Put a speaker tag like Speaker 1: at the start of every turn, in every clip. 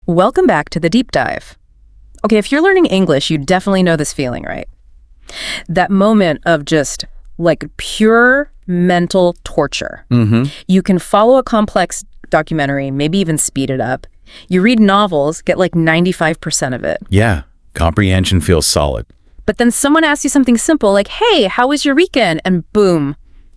Speaker 1: Welcome back to the deep dive. Okay, if you're learning English, you definitely know this feeling, right? That moment of just like pure mental torture. You can follow a complex documentary, maybe even speed it up. You read novels, get like 95% of it.
Speaker 2: Yeah, comprehension feels solid.
Speaker 1: But then someone asks you something simple like, hey, how was your weekend? And boom,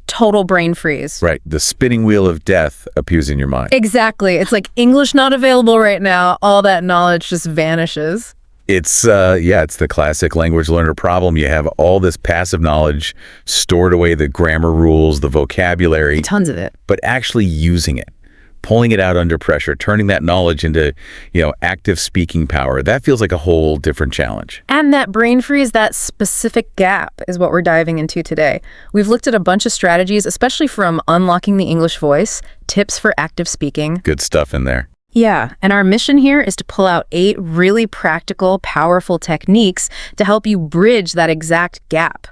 Speaker 1: total brain freeze.
Speaker 2: Right, the spinning wheel of death appears in your mind.
Speaker 1: Exactly. It's like English not available right now. All that knowledge just vanishes.
Speaker 2: It's the classic language learner problem. You have all this passive knowledge stored away, the grammar rules, the vocabulary.
Speaker 1: Tons of it.
Speaker 2: But actually using it, pulling it out under pressure, turning that knowledge into, active speaking power, that feels like a whole different challenge.
Speaker 1: And that brain freeze, that specific gap is what we're diving into today. We've looked at a bunch of strategies, especially from unlocking the English voice, tips for active speaking.
Speaker 2: Good stuff in there.
Speaker 1: Yeah, and our mission here is to pull out 8 really practical, powerful techniques to help you bridge that exact gap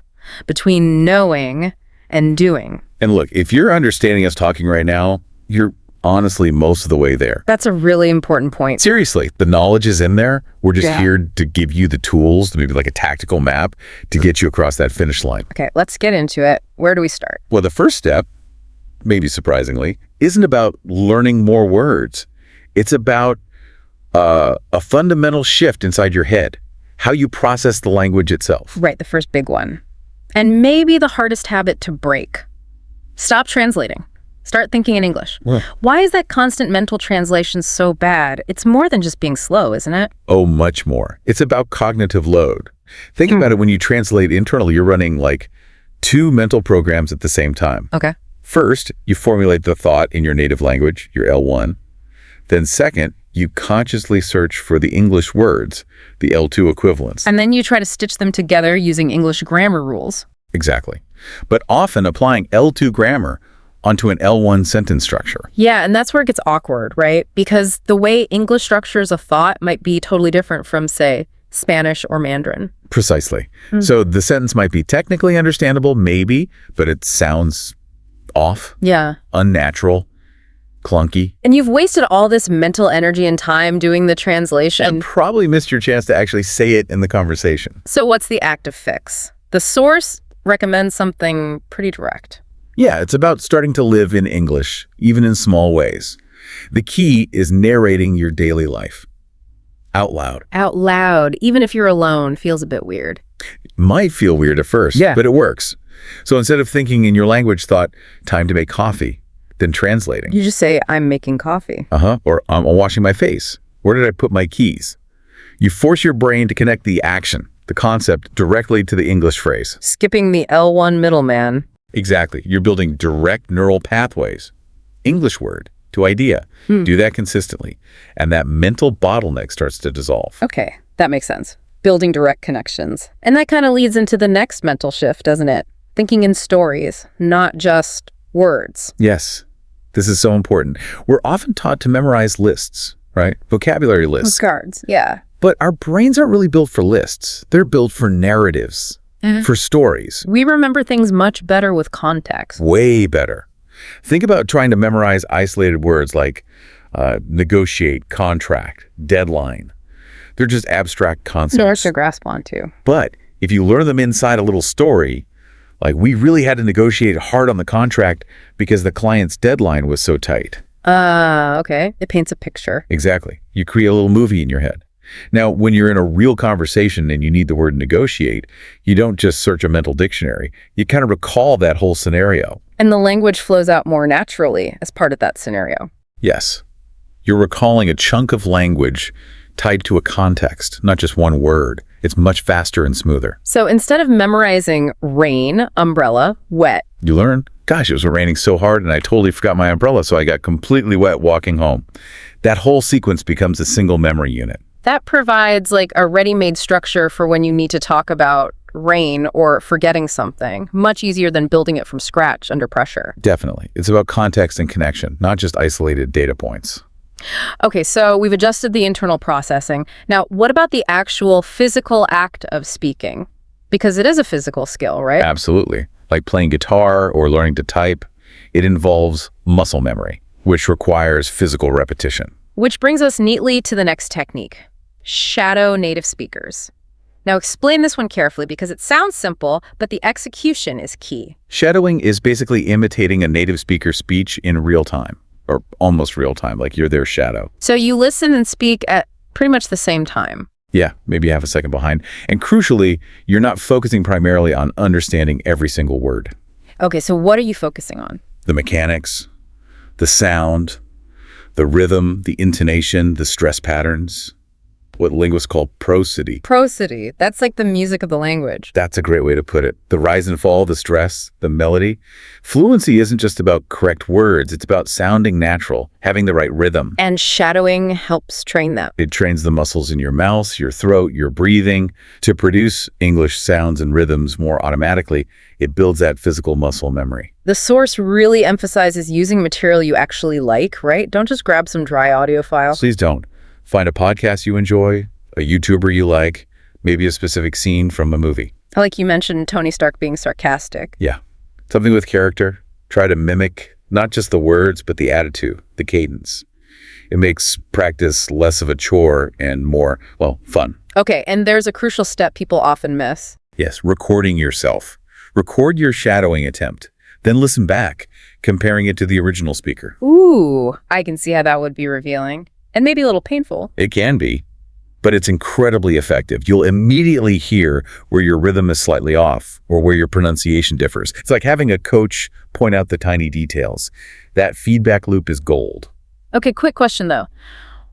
Speaker 1: between knowing and doing.
Speaker 2: And look, if you're understanding us talking right now, you're honestly most of the way there.
Speaker 1: That's a really important point.
Speaker 2: Seriously, the knowledge is in there. We're just here to give you the tools, maybe like a tactical map, to get you across that finish line.
Speaker 1: Okay, let's get into it. Where do we start?
Speaker 2: Well, the first step, maybe surprisingly, isn't about learning more words. It's about a fundamental shift inside your head, how you process the language itself.
Speaker 1: Right, the first big one. And maybe the hardest habit to break. Stop translating. Start thinking in English.
Speaker 2: Yeah.
Speaker 1: Why is that constant mental translation so bad? It's more than just being slow, isn't it?
Speaker 2: Oh, much more. It's about cognitive load. Think about it. When you translate internally, you're running like 2 mental programs at the same time.
Speaker 1: Okay.
Speaker 2: First, you formulate the thought in your native language, your L1. Then second, you consciously search for the English words, the L2 equivalents.
Speaker 1: And then you try to stitch them together using English grammar rules.
Speaker 2: Exactly. But often applying L2 grammar onto an L1 sentence structure.
Speaker 1: Yeah, and that's where it gets awkward, right? Because the way English structures a thought might be totally different from, say, Spanish or Mandarin.
Speaker 2: Precisely. So the sentence might be technically understandable, maybe, but it sounds off, unnatural, clunky.
Speaker 1: And you've wasted all this mental energy and time doing the translation.
Speaker 2: And probably missed your chance to actually say it in the conversation.
Speaker 1: So what's the active fix? The source recommends something pretty direct.
Speaker 2: Yeah, it's about starting to live in English, even in small ways. The key is narrating your daily life. Out loud.
Speaker 1: Out loud, even if you're alone, feels a bit weird.
Speaker 2: Might feel weird at first, but it works. So instead of thinking in your language thought, time to make coffee, then translating.
Speaker 1: You just say, I'm making coffee.
Speaker 2: Or I'm washing my face. Where did I put my keys? You force your brain to connect the action, the concept, directly to the English phrase.
Speaker 1: Skipping the L1 middleman.
Speaker 2: Exactly. You're building direct neural pathways. English word to idea. Do that consistently. And that mental bottleneck starts to dissolve.
Speaker 1: Okay, that makes sense. Building direct connections. And that kind of leads into the next mental shift, doesn't it? Thinking in stories, not just words.
Speaker 2: Yes. This is so important. We're often taught to memorize lists, right? Vocabulary lists.
Speaker 1: Cards, yeah.
Speaker 2: But our brains aren't really built for lists. They're built for narratives, for stories.
Speaker 1: We remember things much better with context.
Speaker 2: Way better. Think about trying to memorize isolated words like negotiate, contract, deadline. They're just abstract concepts.
Speaker 1: Hard to grasp onto.
Speaker 2: But if you learn them inside a little story, like we really had to negotiate hard on the contract because the client's deadline was so tight.
Speaker 1: Okay. It paints a picture.
Speaker 2: Exactly. You create a little movie in your head. Now, when you're in a real conversation and you need the word negotiate, you don't just search a mental dictionary. You kind of recall that whole scenario.
Speaker 1: And the language flows out more naturally as part of that scenario.
Speaker 2: Yes. You're recalling a chunk of language tied to a context, not just one word. It's much faster and smoother.
Speaker 1: So instead of memorizing rain, umbrella, wet,
Speaker 2: you learn, gosh, it was raining so hard and I totally forgot my umbrella, so I got completely wet walking home. That whole sequence becomes a single memory unit.
Speaker 1: That provides like a ready-made structure for when you need to talk about rain or forgetting something. Much easier than building it from scratch under pressure.
Speaker 2: Definitely. It's about context and connection, not just isolated data points.
Speaker 1: Okay, so we've adjusted the internal processing. Now, what about the actual physical act of speaking? Because it is a physical skill, right?
Speaker 2: Absolutely. Like playing guitar or learning to type, it involves muscle memory, which requires physical repetition.
Speaker 1: Which brings us neatly to the next technique, shadow native speakers. Now explain this one carefully because it sounds simple, but the execution is key.
Speaker 2: Shadowing is basically imitating a native speaker's speech in real time, or almost real time, like you're their shadow.
Speaker 1: So you listen and speak at pretty much the same time.
Speaker 2: Yeah, maybe half a second behind. And crucially, you're not focusing primarily on understanding every single word.
Speaker 1: Okay, so what are you focusing on?
Speaker 2: The mechanics, the sound, the rhythm, the intonation, the stress patterns, what linguists call prosody.
Speaker 1: Prosody, that's like the music of the language.
Speaker 2: That's a great way to put it. The rise and fall, the stress, the melody. Fluency isn't just about correct words. It's about sounding natural, having the right rhythm.
Speaker 1: And shadowing helps train that.
Speaker 2: It trains the muscles in your mouth, your throat, your breathing to produce English sounds and rhythms more automatically. It builds that physical muscle memory.
Speaker 1: The source really emphasizes using material you actually like, right? Don't just grab some dry audio file.
Speaker 2: Please don't. Find a podcast you enjoy, a YouTuber you like, maybe a specific scene from a movie.
Speaker 1: Like you mentioned Tony Stark being sarcastic.
Speaker 2: Yeah. Something with character. Try to mimic not just the words, but the attitude, the cadence. It makes practice less of a chore and more, well, fun.
Speaker 1: Okay, and there's a crucial step people often miss.
Speaker 2: Yes, recording yourself. Record your shadowing attempt. Then listen back, comparing it to the original speaker.
Speaker 1: Ooh, I can see how that would be revealing. And maybe a little painful.
Speaker 2: It can be, but it's incredibly effective. You'll immediately hear where your rhythm is slightly off or where your pronunciation differs. It's like having a coach point out the tiny details. That feedback loop is gold.
Speaker 1: Okay, quick question though.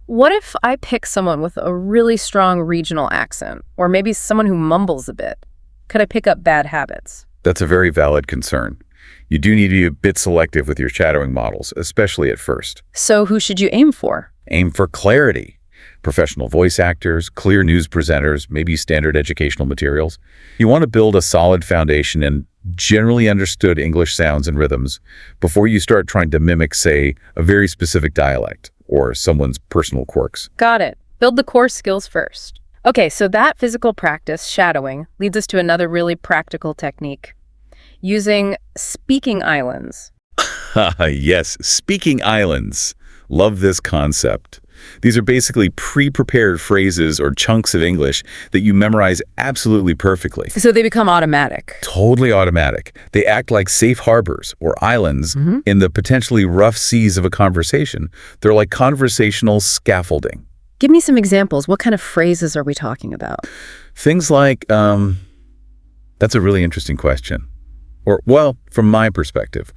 Speaker 1: What if I pick someone with a really strong regional accent, or maybe someone who mumbles a bit? Could I pick up bad habits?
Speaker 2: That's a very valid concern. You do need to be a bit selective with your shadowing models, especially at first.
Speaker 1: So who should you aim for?
Speaker 2: Aim for clarity. Professional voice actors, clear news presenters, maybe standard educational materials. You want to build a solid foundation in generally understood English sounds and rhythms before you start trying to mimic, say, a very specific dialect or someone's personal quirks.
Speaker 1: Got it. Build the core skills first. Okay, so that physical practice, shadowing, leads us to another really practical technique. Using speaking islands.
Speaker 2: Yes, speaking islands. Love this concept. These are basically pre-prepared phrases or chunks of English that you memorize absolutely perfectly.
Speaker 1: So they become automatic.
Speaker 2: Totally automatic. They act like safe harbors or islands in the potentially rough seas of a conversation. They're like conversational scaffolding.
Speaker 1: Give me some examples. What kind of phrases are we talking about?
Speaker 2: Things like, that's a really interesting question. Or, well, from my perspective.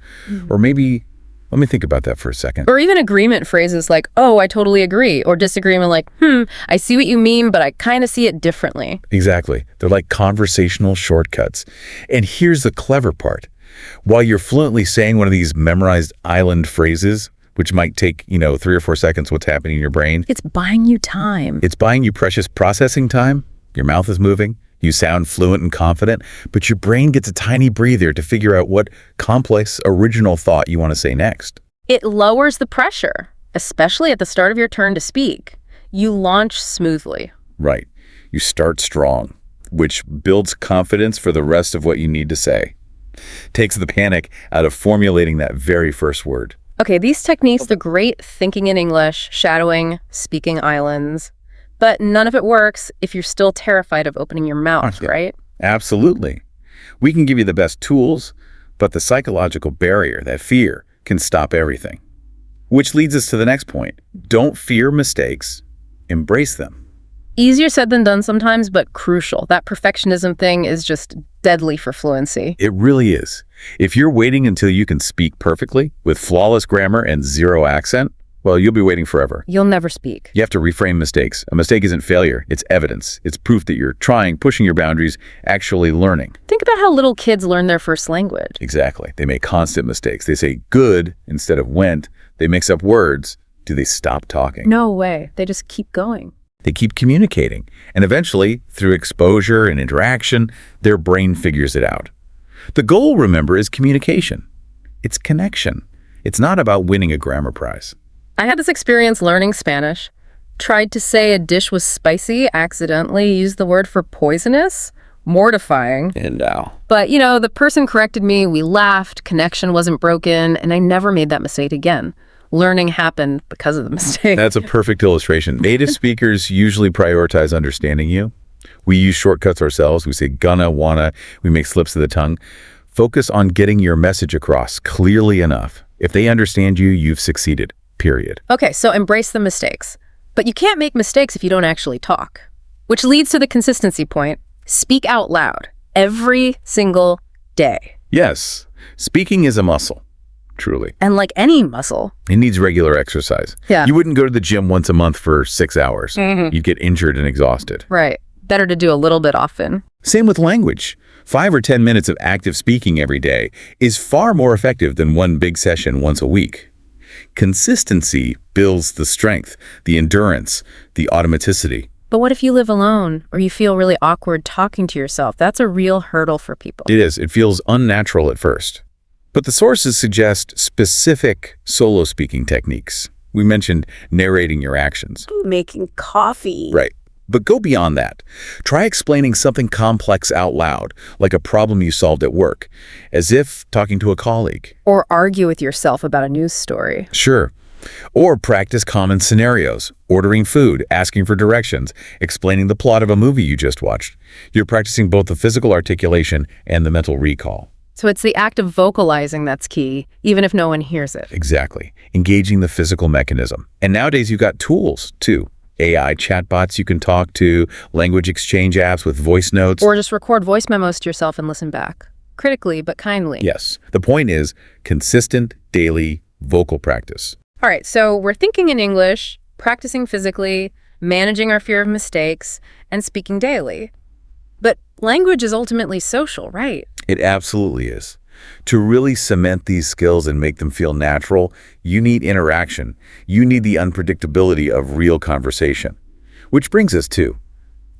Speaker 2: Or maybe, let me think about that for a second.
Speaker 1: Or even agreement phrases like, oh, I totally agree. Or disagreement like, I see what you mean, but I kind of see it differently.
Speaker 2: Exactly. They're like conversational shortcuts. And here's the clever part. While you're fluently saying one of these memorized island phrases, which might take, 3 or 4 seconds, what's happening in your brain.
Speaker 1: It's buying you time.
Speaker 2: It's buying you precious processing time. Your mouth is moving. You sound fluent and confident, but your brain gets a tiny breather to figure out what complex, original thought you want to say next.
Speaker 1: It lowers the pressure, especially at the start of your turn to speak. You launch smoothly.
Speaker 2: Right. You start strong, which builds confidence for the rest of what you need to say. Takes the panic out of formulating that very first word.
Speaker 1: Okay, these techniques are great thinking in English, shadowing, speaking islands. But none of it works if you're still terrified of opening your mouth, right?
Speaker 2: Absolutely. We can give you the best tools, but the psychological barrier, that fear, can stop everything. Which leads us to the next point. Don't fear mistakes. Embrace them.
Speaker 1: Easier said than done sometimes, but crucial. That perfectionism thing is just deadly for fluency.
Speaker 2: It really is. If you're waiting until you can speak perfectly with flawless grammar and zero accent, well, you'll be waiting forever.
Speaker 1: You'll never speak.
Speaker 2: You have to reframe mistakes. A mistake isn't failure. It's evidence. It's proof that you're trying, pushing your boundaries, actually learning.
Speaker 1: Think about how little kids learn their first language.
Speaker 2: Exactly. They make constant mistakes. They say good instead of went. They mix up words. Do they stop talking?
Speaker 1: No way. They just keep going.
Speaker 2: They keep communicating. And eventually, through exposure and interaction, their brain figures it out. The goal, remember, is communication. It's connection. It's not about winning a grammar prize.
Speaker 1: I had this experience learning Spanish. Tried to say a dish was spicy, accidentally used the word for poisonous. Mortifying. But, the person corrected me, we laughed, connection wasn't broken, and I never made that mistake again. learning happened because of the mistake.
Speaker 2: That's a perfect illustration. Native speakers usually prioritize understanding you. We use shortcuts ourselves. We say gonna, wanna. We make slips of the tongue. Focus on getting your message across clearly enough. If they understand you, you've succeeded, period.
Speaker 1: Okay, so embrace the mistakes. But you can't make mistakes if you don't actually talk. Which leads to the consistency point. Speak out loud every single day.
Speaker 2: Yes, speaking is a muscle, truly.
Speaker 1: And like any muscle.
Speaker 2: It needs regular exercise.
Speaker 1: Yeah.
Speaker 2: You wouldn't go to the gym once a month for 6 hours. You'd get injured and exhausted.
Speaker 1: Right. Better to do a little bit often.
Speaker 2: Same with language. 5 or 10 minutes of active speaking every day is far more effective than one big session once a week. Consistency builds the strength, the endurance, the automaticity.
Speaker 1: But what if you live alone or you feel really awkward talking to yourself? That's a real hurdle for people.
Speaker 2: It is. It feels unnatural at first. But the sources suggest specific solo speaking techniques. We mentioned narrating your actions.
Speaker 3: Making coffee.
Speaker 2: Right. But go beyond that. Try explaining something complex out loud, like a problem you solved at work, as if talking to a colleague.
Speaker 1: Or argue with yourself about a news story.
Speaker 2: Sure. Or practice common scenarios, ordering food, asking for directions, explaining the plot of a movie you just watched. You're practicing both the physical articulation and the mental recall.
Speaker 1: So it's the act of vocalizing that's key, even if no one hears it.
Speaker 2: Exactly. Engaging the physical mechanism. And nowadays you've got tools, too. AI chatbots you can talk to, language exchange apps with voice notes.
Speaker 1: Or just record voice memos to yourself and listen back. Critically, but kindly.
Speaker 2: Yes. The point is consistent, daily vocal practice.
Speaker 1: All right, so we're thinking in English, practicing physically, managing our fear of mistakes, and speaking daily. But language is ultimately social, right?
Speaker 2: It absolutely is. To really cement these skills and make them feel natural, you need interaction. You need the unpredictability of real conversation. Which brings us to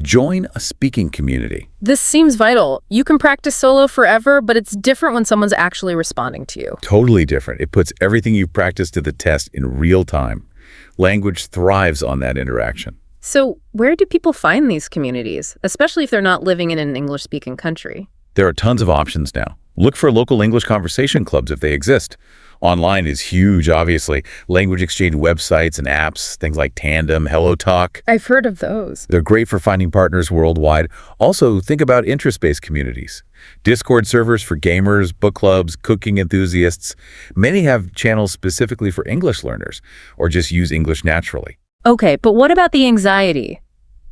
Speaker 2: join a speaking community.
Speaker 1: This seems vital. You can practice solo forever, but it's different when someone's actually responding to you.
Speaker 2: Totally different. It puts everything you've practiced to the test in real time. Language thrives on that interaction.
Speaker 1: So where do people find these communities, especially if they're not living in an English-speaking country?
Speaker 2: There are tons of options now. Look for local English conversation clubs if they exist. Online is huge, obviously. Language exchange websites and apps, things like Tandem, HelloTalk.
Speaker 1: I've heard of those.
Speaker 2: They're great for finding partners worldwide. Also, think about interest-based communities. Discord servers for gamers, book clubs, cooking enthusiasts. Many have channels specifically for English learners, or just use English naturally.
Speaker 1: Okay, but what about the anxiety?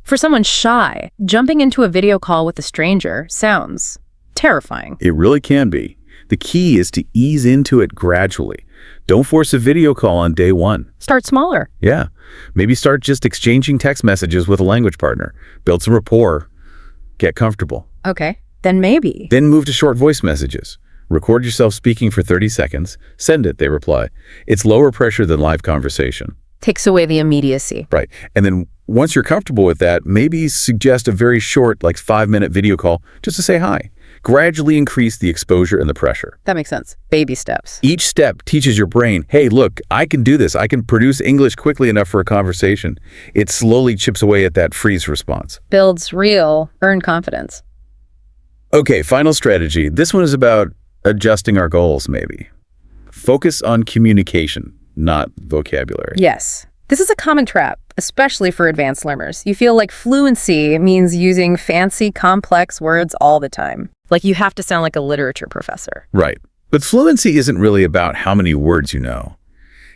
Speaker 1: For someone shy, jumping into a video call with a stranger sounds terrifying.
Speaker 2: It really can be. The key is to ease into it gradually. Don't force a video call on day one.
Speaker 1: Start smaller.
Speaker 2: Yeah. Maybe start just exchanging text messages with a language partner. Build some rapport. Get comfortable.
Speaker 1: Okay, then maybe.
Speaker 2: Then move to short voice messages. Record yourself speaking for 30 seconds. Send it, they reply. It's lower pressure than live conversation.
Speaker 1: Takes away the immediacy.
Speaker 2: Right. And then once you're comfortable with that, maybe suggest a very short, like 5-minute video call just to say hi. Gradually increase the exposure and the pressure.
Speaker 1: That makes sense. Baby steps.
Speaker 2: Each step teaches your brain, hey, look, I can do this. I can produce English quickly enough for a conversation. It slowly chips away at that freeze response.
Speaker 1: Builds real, earned confidence.
Speaker 2: Okay, final strategy. This one is about adjusting our goals, maybe. Focus on communication, not vocabulary.
Speaker 1: Yes. This is a common trap, especially for advanced learners. You feel like fluency means using fancy, complex words all the time. Like you have to sound like a literature professor.
Speaker 2: Right. But fluency isn't really about how many words you know.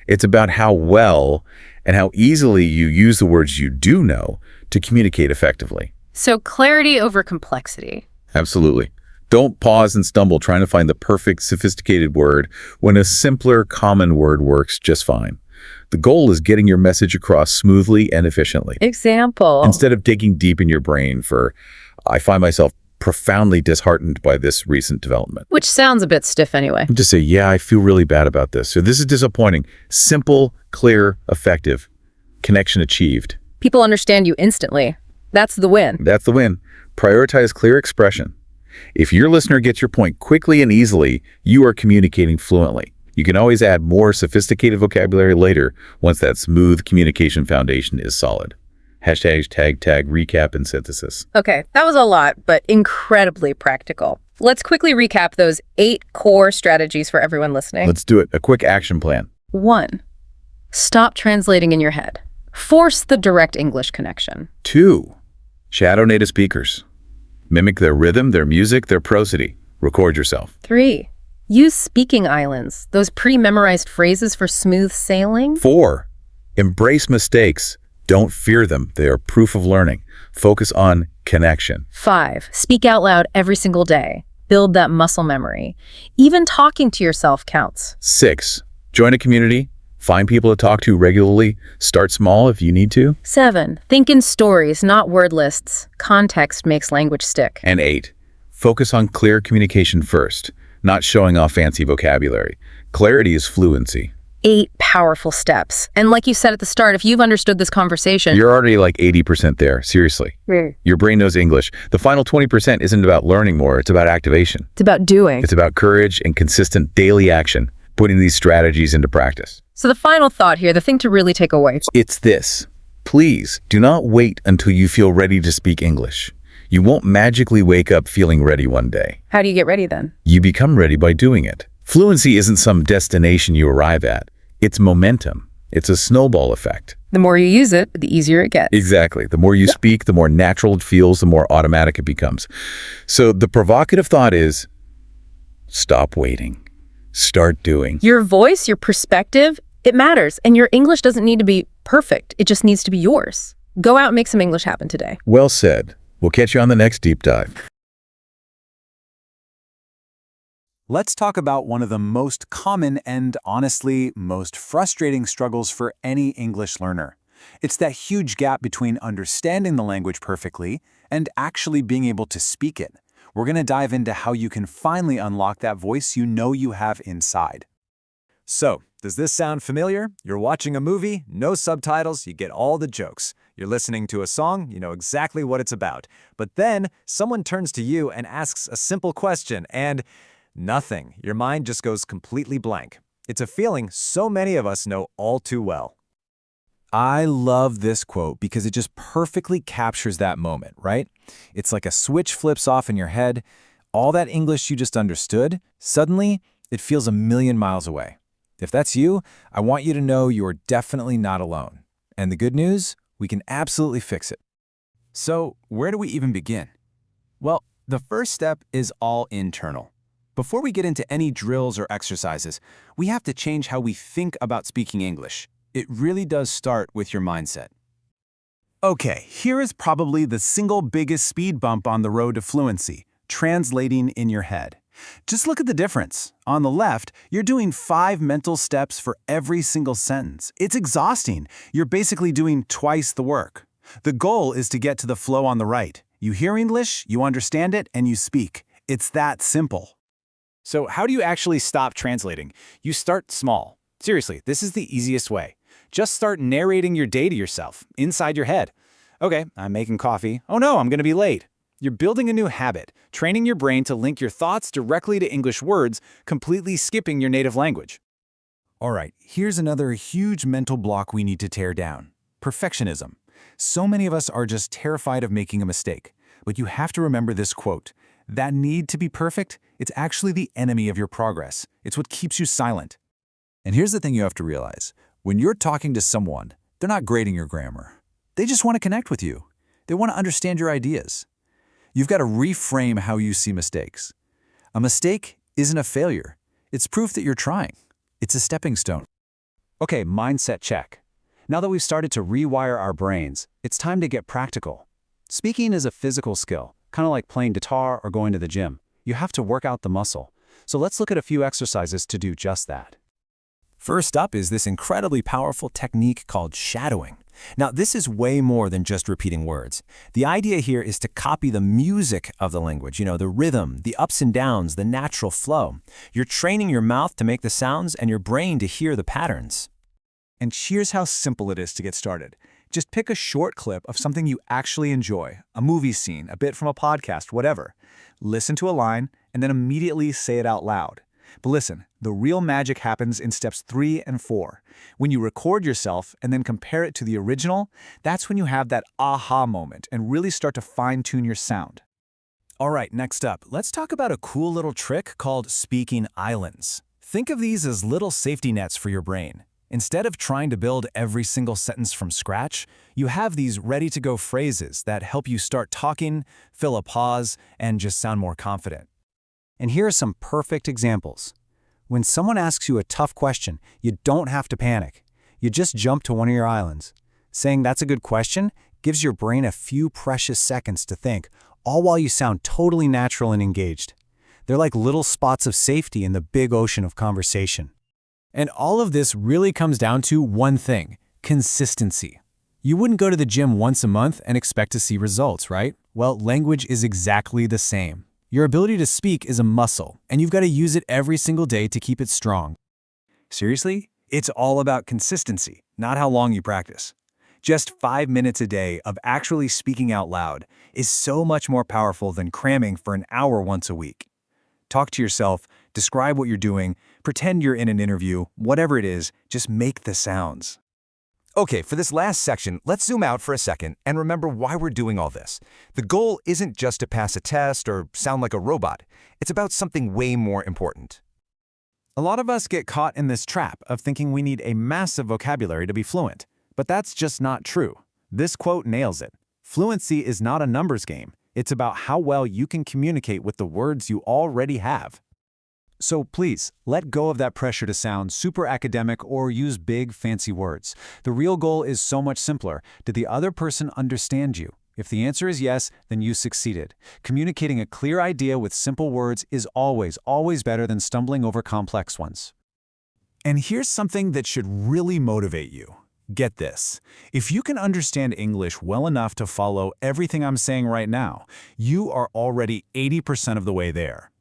Speaker 2: It's about how well and how easily you use the words you do know to communicate effectively.
Speaker 1: So clarity over complexity.
Speaker 2: Absolutely. Don't pause and stumble trying to find the perfect, sophisticated word when a simpler, common word works just fine. The goal is getting your message across smoothly and efficiently.
Speaker 1: Example.
Speaker 2: Instead of digging deep in your brain for, I find myself profoundly disheartened by this recent development.
Speaker 1: Which sounds a bit stiff anyway.
Speaker 2: Just say, yeah, I feel really bad about this. So this is disappointing. Simple, clear, effective. Connection achieved.
Speaker 1: People understand you instantly. That's the win.
Speaker 2: That's the win. Prioritize clear expression. If your listener gets your point quickly and easily, you are communicating fluently. You can always add more sophisticated vocabulary later once that smooth communication foundation is solid. Hashtags, tag, recap, and synthesis.
Speaker 1: Okay, that was a lot, but incredibly practical. Let's quickly recap those 8 core strategies for everyone listening.
Speaker 2: Let's do it. A quick action plan.
Speaker 1: 1. Stop translating in your head. Force the direct English connection.
Speaker 2: 2. Shadow native speakers. Mimic their rhythm, their music, their prosody. Record yourself.
Speaker 1: 3. Use speaking islands, those pre-memorized phrases for smooth sailing.
Speaker 2: 4. Embrace mistakes. Don't fear them. They are proof of learning. Focus on connection.
Speaker 1: 5. Speak out loud every single day. Build that muscle memory. Even talking to yourself counts.
Speaker 2: 6. Join a community. Find people to talk to regularly. Start small if you need to.
Speaker 1: 7. Think in stories, not word lists. Context makes language stick.
Speaker 2: And 8. Focus on clear communication first, not showing off fancy vocabulary. Clarity is fluency.
Speaker 1: 8 powerful steps. And like you said at the start, if you've understood this conversation,
Speaker 2: You're already like 80% there, seriously. Your brain knows English. The final 20% isn't about learning more, it's about activation.
Speaker 1: it's about doing.
Speaker 2: It's about courage and consistent daily action, putting these strategies into practice.
Speaker 1: So the final thought here, the thing to really take away.
Speaker 2: It's this. Please do not wait until you feel ready to speak English. You won't magically wake up feeling ready one day.
Speaker 1: How do you get ready then?
Speaker 2: You become ready by doing it. Fluency isn't some destination you arrive at. It's momentum. It's a snowball effect.
Speaker 1: The more you use it, the easier it gets.
Speaker 2: Exactly. The more you speak, the more natural it feels, the more automatic it becomes. So the provocative thought is, stop waiting. Start doing.
Speaker 1: Your voice, your perspective, it matters. And your English doesn't need to be perfect. It just needs to be yours. Go out and make some English happen today.
Speaker 2: Well said. We'll catch you on the next deep dive.
Speaker 4: Let's talk about one of the most common and, honestly, most frustrating struggles for any English learner. It's that huge gap between understanding the language perfectly and actually being able to speak it. We're going to dive into how you can finally unlock that voice you know you have inside.
Speaker 5: So, does this sound familiar? You're watching a movie, no subtitles, you get all the jokes. You're listening to a song, you know exactly what it's about. But then, someone turns to you and asks a simple question, and nothing. Your mind just goes completely blank. It's a feeling so many of us know all too well.
Speaker 4: I love this quote because it just perfectly captures that moment, right? It's like a switch flips off in your head. All that English you just understood, suddenly, it feels a million miles away. If that's you, I want you to know you're definitely not alone. And the good news? We can absolutely fix it. So, where do we even begin? Well, the first step is all internal. Before we get into any drills or exercises, we have to change how we think about speaking English. It really does start with your mindset. Okay, here is probably the single biggest speed bump on the road to fluency, translating in your head. Just look at the difference. On the left, you're doing 5 mental steps for every single sentence. It's exhausting. You're basically doing twice the work. The goal is to get to the flow on the right. You hear English, you understand it, and you speak. It's that simple.
Speaker 6: So how do you actually stop translating? You start small. Seriously, this is the easiest way. Just start narrating your day to yourself, inside your head. Okay, I'm making coffee. Oh no, I'm going to be late. You're building a new habit, training your brain to link your thoughts directly to English words, completely skipping your native language.
Speaker 4: All right, here's another huge mental block we need to tear down. Perfectionism. So many of us are just terrified of making a mistake. But you have to remember this quote. That need to be perfect, it's actually the enemy of your progress. It's what keeps you silent. And here's the thing you have to realize. When you're talking to someone, they're not grading your grammar. They just want to connect with you. They want to understand your ideas. You've got to reframe how you see mistakes. A mistake isn't a failure. It's proof that you're trying. It's a stepping stone.
Speaker 6: Okay, mindset check. Now that we've started to rewire our brains, it's time to get practical. Speaking is a physical skill, kind of like playing guitar or going to the gym. You have to work out the muscle. So let's look at a few exercises to do just that.
Speaker 4: First up is this incredibly powerful technique called shadowing. Now, this is way more than just repeating words. The idea here is to copy the music of the language, the rhythm, the ups and downs, the natural flow. You're training your mouth to make the sounds and your brain to hear the patterns.
Speaker 5: And here's how simple it is to get started. Just pick a short clip of something you actually enjoy, a movie scene, a bit from a podcast, whatever. Listen to a line and then immediately say it out loud. But listen, the real magic happens in steps 3 and 4. When you record yourself and then compare it to the original, that's when you have that aha moment and really start to fine-tune your sound.
Speaker 4: All right, next up, let's talk about a cool little trick called speaking islands. Think of these as little safety nets for your brain. Instead of trying to build every single sentence from scratch, you have these ready-to-go phrases that help you start talking, fill a pause, and just sound more confident. And here are some perfect examples. When someone asks you a tough question, you don't have to panic. You just jump to one of your islands. Saying that's a good question gives your brain a few precious seconds to think, all while you sound totally natural and engaged. They're like little spots of safety in the big ocean of conversation. And all of this really comes down to one thing: consistency. You wouldn't go to the gym once a month and expect to see results, right? Well, language is exactly the same. Your ability to speak is a muscle, and you've got to use it every single day to keep it strong.
Speaker 5: Seriously? It's all about consistency, not how long you practice. Just 5 minutes a day of actually speaking out loud is so much more powerful than cramming for an hour once a week. Talk to yourself, describe what you're doing, pretend you're in an interview, whatever it is, just make the sounds.
Speaker 7: Okay, for this last section, let's zoom out for a second and remember why we're doing all this. The goal isn't just to pass a test or sound like a robot. It's about something way more important.
Speaker 6: A lot of us get caught in this trap of thinking we need a massive vocabulary to be fluent, but that's just not true. This quote nails it. Fluency is not a numbers game. It's about how well you can communicate with the words you already have.
Speaker 5: So please, let go of that pressure to sound super academic or use big, fancy words. The real goal is so much simpler. Did the other person understand you? If the answer is yes, then you succeeded. Communicating a clear idea with simple words is always, always better than stumbling over complex ones. And here's something that should really motivate you. Get this. If you can understand English well enough to follow everything I'm saying right now, you are already 80% of the way there.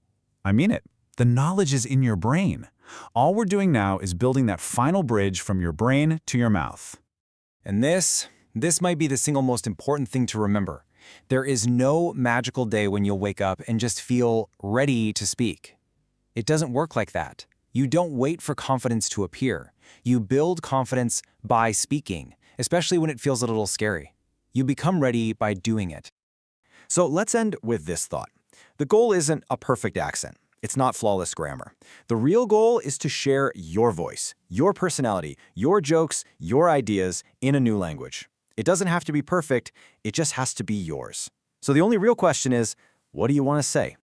Speaker 5: I mean it. The knowledge is in your brain. All we're doing now is building that final bridge from your brain to your mouth.
Speaker 7: And this might be the single most important thing to remember. There is no magical day when you'll wake up and just feel ready to speak. It doesn't work like that. You don't wait for confidence to appear. You build confidence by speaking, especially when it feels a little scary. You become ready by doing it.
Speaker 5: So let's end with this thought. The goal isn't a perfect accent. It's not flawless grammar. The real goal is to share your voice, your personality, your jokes, your ideas in a new language. It doesn't have to be perfect, it just has to be yours. So the only real question is, what do you want to say?